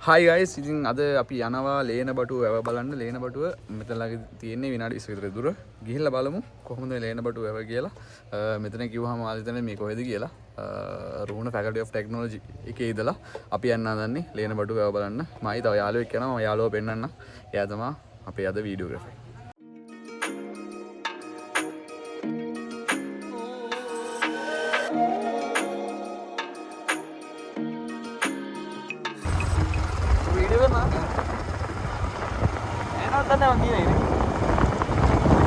Hi guys, ඉතින් අද අපි යනවා ලේන බටුව වැව බලන්න. ලේන බටුව මෙතන ළඟ තියෙන්නේ විනාඩි 20 විතර දුර. ගිහිල්ලා බලමු කොහොමද ලේන බටුව වැව කියලා. මෙතන කිව්වහම ආයෙ හිතන්නේ මේ කොහෙද කියලා. රුහුණ Faculty of Technology එකේ ඉඳලා අපි යන්න හදන්නේ ලේන බටුව වැව බලන්න. මයි තව යාළුවෙක් යනවා. මම යාළුවා පෙන්නන්න. එයා තමයි අපේ අද වීඩියෝග්‍රාෆර්. Tanda mang gini ini.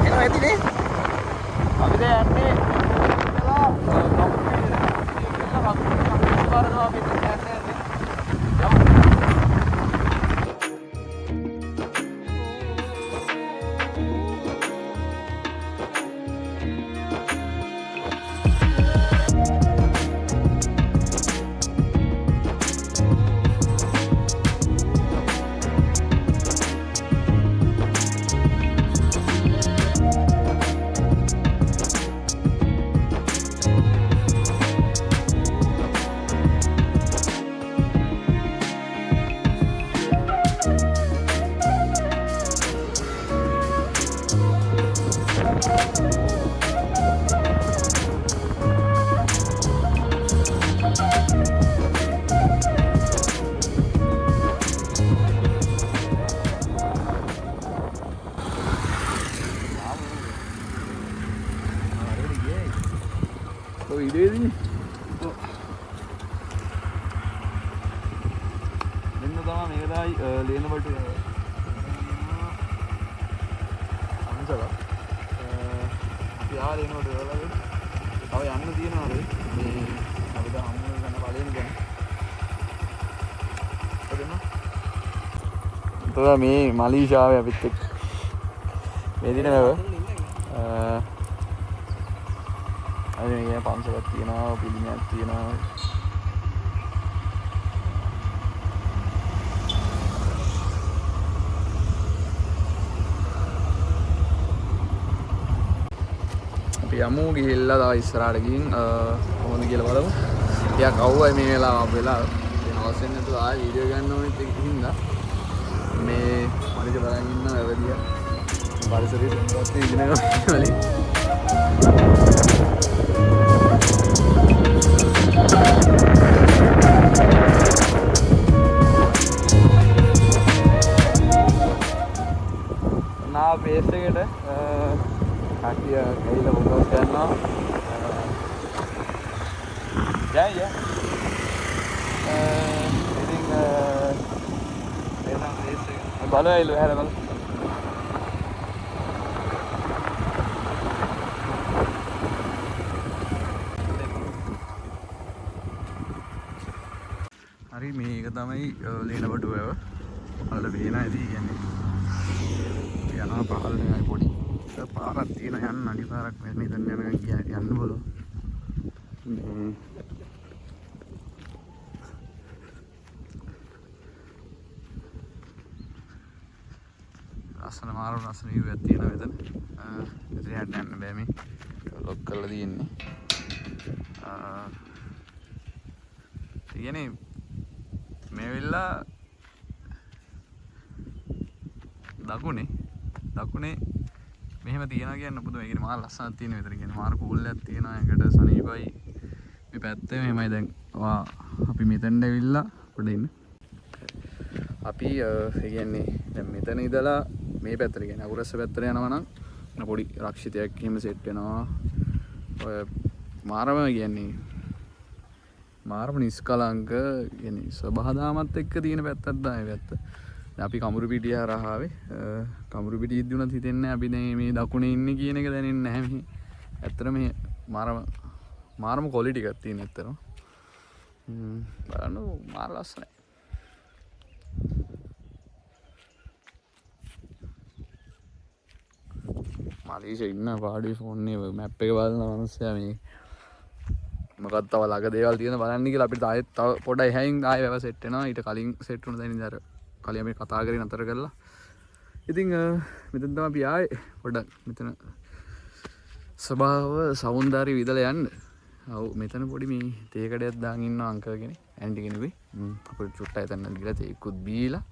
Ini apa ini? Abi deh ane. Kalau kamu baru mau abi deh ane. Video ini. Ini sama mereka lena batu. Apa salah? Yaar lena batu lagi. Kalau yang ini dia nanti, ini apa dah kamu kan balik ni kan? Ada mana? Itu dah me Malaysia ya betul. Jadi ni apa? අද මේ පන්සලක් තියෙනවා පිළිමයක් තියෙනවා අපි යමු ගිහිල්ලා තව ඉස්සරහට ගිහින් කොහොමද කියලා බලමු. ටිකක් අවුවයි මේ වෙලාව වෙන අවශ්‍ය නැතුව ආයෙ වීඩියෝ ගන්න ඕනෙත් හින්දා මේ මනිට බලන් ඉන්න වැවදියා පරිසරයේ සුන්දරත්වය ඉගෙනගන්න වලින් ना बेस එකට කට්ටිය ගිහිල්ලා මොකක්ද කරනවා ඉතින් එතන බේස් එක බලවයිලු හැර බලන්න හරි මේක තමයි ලේන බටුව වැව. වල වේන ඇති කියන්නේ. යනවා පහළ නේ පොඩි. පාරක් තියෙන යන්න අඩි පාරක් මෙතන යනකම් යන්න බලමු. ලස්සන මාරු ලස්සන view එකක් තියෙනවා මෙතන. එතනට යන්න බෑ මේ. ලොක් කරලා තියෙන්නේ. කියන්නේ මේ වෙල්ලා දකුණේ මෙහෙම තියනවා කියන්න පුදුම. ඒ කියන්නේ මාර ලස්සනක් තියෙන විතර කියන්නේ මාර කූල් එකක් තියෙනවා. එකට සනීපයි. මේ පැත්තේ මෙහෙමයි දැන් අපි මෙතෙන්ට ඇවිල්ලා පොඩ ඉන්න. අපි ඒ කියන්නේ දැන් මෙතන ඉඳලා මේ පැත්තට කියන්නේ අකුරස්ස පැත්තට යනවා නම් පොඩි රක්ෂිතයක් එහෙම සෙට් වෙනවා. ඔය මාරම කියන්නේ මාරම නිස්කලංක කියන්නේ සබහාදාමත් එක්ක තියෙන පැත්තක් තමයි පැත්ත. දැන් අපි කමුරුපිටිය හරහා ආවේ. කමුරුපිටිය ඉද්දි උනත් හිතෙන්නේ අපි දැන් මේ දකුණේ ඉන්නේ කියන එක දැනෙන්නේ නැහැ මෙහි. ඇත්තටම මේ මාරම ක්වොලිටි එකක් තියෙන ඇත්තටම. බලන්න මාර ලස්සනයි. මලේසියා ඉන්න පාඩුවේ ෆෝන් එකේ මැප් එක බලන මනුස්සයා මේ මොකක්ද තව ළඟ දේවල් තියෙන බලන්න කියලා අපිට ආයෙත් තව පොඩ්ඩක් එහයින් ආයෙ වැව සෙට් වෙනවා. ඊට කලින් සෙට් වුණ දැන් ඉතින් අර කලින් අපි කතා කරගෙන අතර කරලා ඉතින් මෙතන තමයි අපි ආයේ පොඩ්ඩක් මෙතන ස්වභාව සෞන්දර්ය විදලා යන්න. ඔව් මෙතන පොඩි මේ තේ කඩයක් දාන් ඉන්නවා අංකල් කෙනෙක්. ඇන්ටි කෙනෙකුයි අපිට චුට්ටක් එතන දීලා තේකුත් බීලා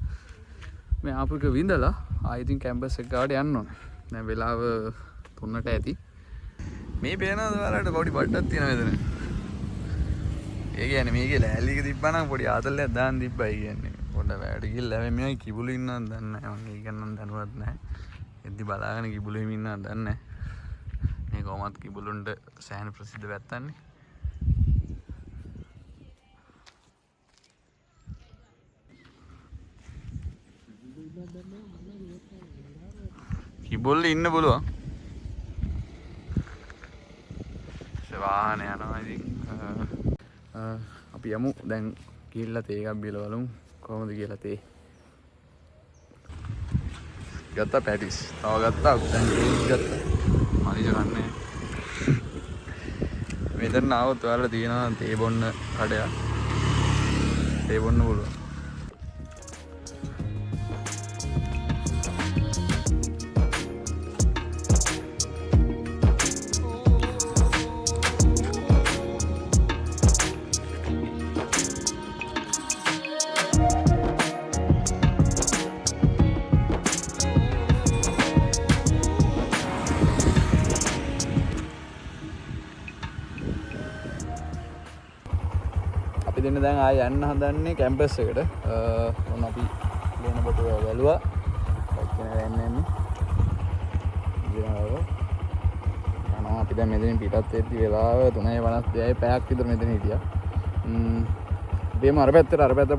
මේ ආපු එක විඳලා ආයෙ ඉතින් කැම්පස් එක ගාවට යන්න ඕන. දැන් වෙලාව 3ට ඇති. මේ පේනවද ඔයාලට පොඩි බඩක් තියෙනවා මෙතන. ඒ කියන්නේ මේකේ ලෑල්ලික තිබ්බනම් පොඩි ආතල්ලයක් දාන්න තිබ්බයි කියන්නේ. පොඩ වැඩ ගිහලා මේ කිබුළු ඉන්නවද දන්නේ නැහැ. මම ඒක නම් දැනුවත් නැහැ. එද්දි බලාගෙන කිබුළු හිම ඉන්නවද දන්නේ නැහැ. මේ කොහොමත් කිබුළුන්ට සෑහෙන ප්‍රසිද්ධ වැත්තන්නේ. කිබුල්ල ඉන්න පුළුවන්. වාහන යනවා ඉතින් අපි යමු දැන් ගිහිල්ලා තේ එකක් බීලා බලමු කොහොමද කියලා තේ. ගත්තා පැටිස්. තව ගත්තා දැන් කේක් ගත්තා. මනිෂ ගන්නෑ. මෙතන ආවොත් ඔයාලා තියෙනවා තේ බොන්න කඩයක්. තේ බොන්න පුළුවන්. ඉතින් දැන් ආය යන්න හදන්නේ කැම්පස් එකට. මොන අපි ලේන බටුව වැළුවා. එක්කෙනා යන්නේ නැහැ. අපි දැන් මෙතනින් පිටත් වෙද්දි වෙලාව 3:52යි පැයක් විතර මෙතන හිටියා. දෙම අර පැත්ත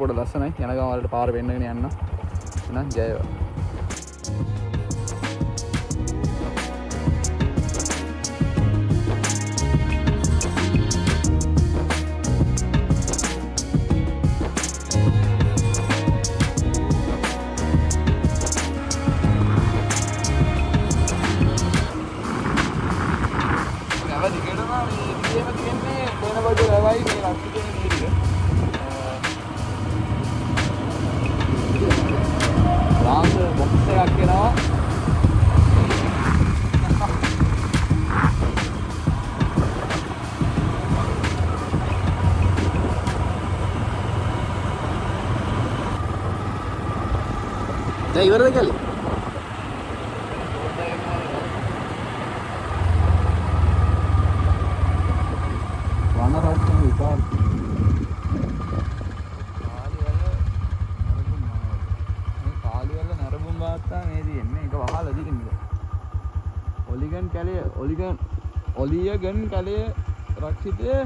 පොඩ ලස්සනයි. යන ගම වලට පාර වෙන්නගෙන යන්න. එහෙනම් ජය වේවා. ඉවරද කලේ? වනරත්න විකාර කාලිවල නරඹුම් වාත්තා මේ තියෙන්නේ ඒක වහලා දින්නේ. ඔලිගන් කැලේ රක්ෂිතයේ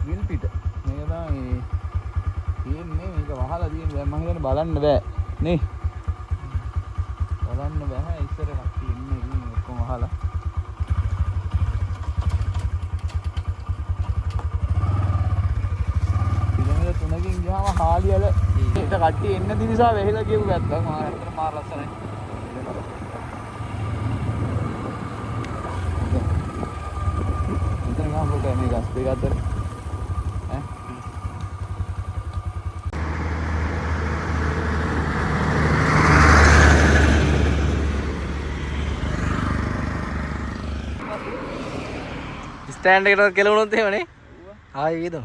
විල්පිට මේක තමයි තියෙන්නේ. මේක වහලා තියෙන්නේ. දැන් මම හිතන්නේ බලන්න බෑ නේ. බලන්න බෑ ඉස්සර කට්ටිය ඉන්නේ ඉතින් ඔක්කොම අහලා. කිලෝමීටර් 3කින් ගියාම හාලියල ඒක කට්ටිය එන්න දිනිසා වෙහෙලා කියපු පැත්ත. මාර ලස්සනයි. මෙතන ගාම කොට මේ ගස් දෙක අතර ස්ටෑන්ඩ් එකට කෙලවුණොත් එහෙමනේ. ආයෙ වීදම.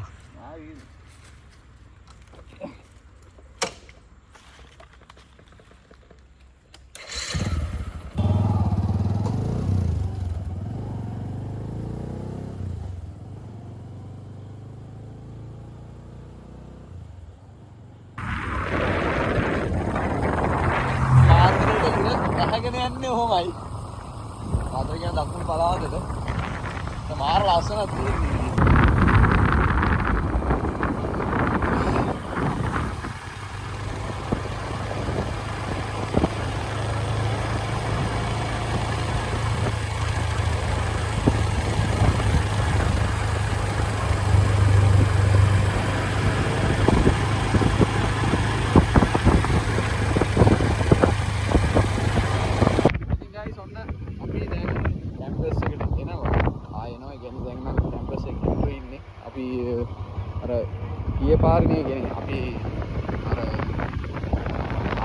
ඇහැගෙන යන්නේ ඔහොමයි. මාතර කියන දකුණු පළාතට මාර ලස්සනක් තියෙන්නේ. පාරනේ කියන්නේ අපි අර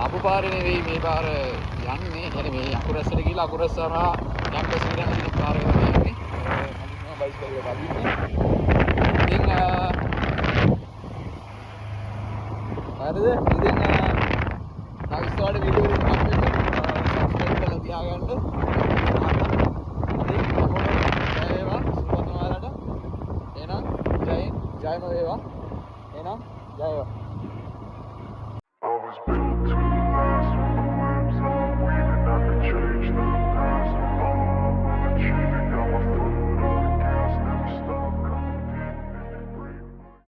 ආපු පාරේ නෙවෙයි මේ පාර යන්නේ. يعني මේ අකුරස්සට ගිහලා අකුරස්ස හරහා කැම්පස් එකට යන පාර යන්නේ. මම බයිසිකල් එක අදින්නේ. ඉතින් හරිද? ඉතින් තව ඉස්සරහට වීඩියෝ එකක් වෙන්න සබ්ස්ක්‍රයිබ් කරලා තියාගන්න. ඉතින් අපෝ ජය වේවා සුබත් ඔයාලට. එහෙනම් ජයම වේවා. එහෙනම් ජය වේවා.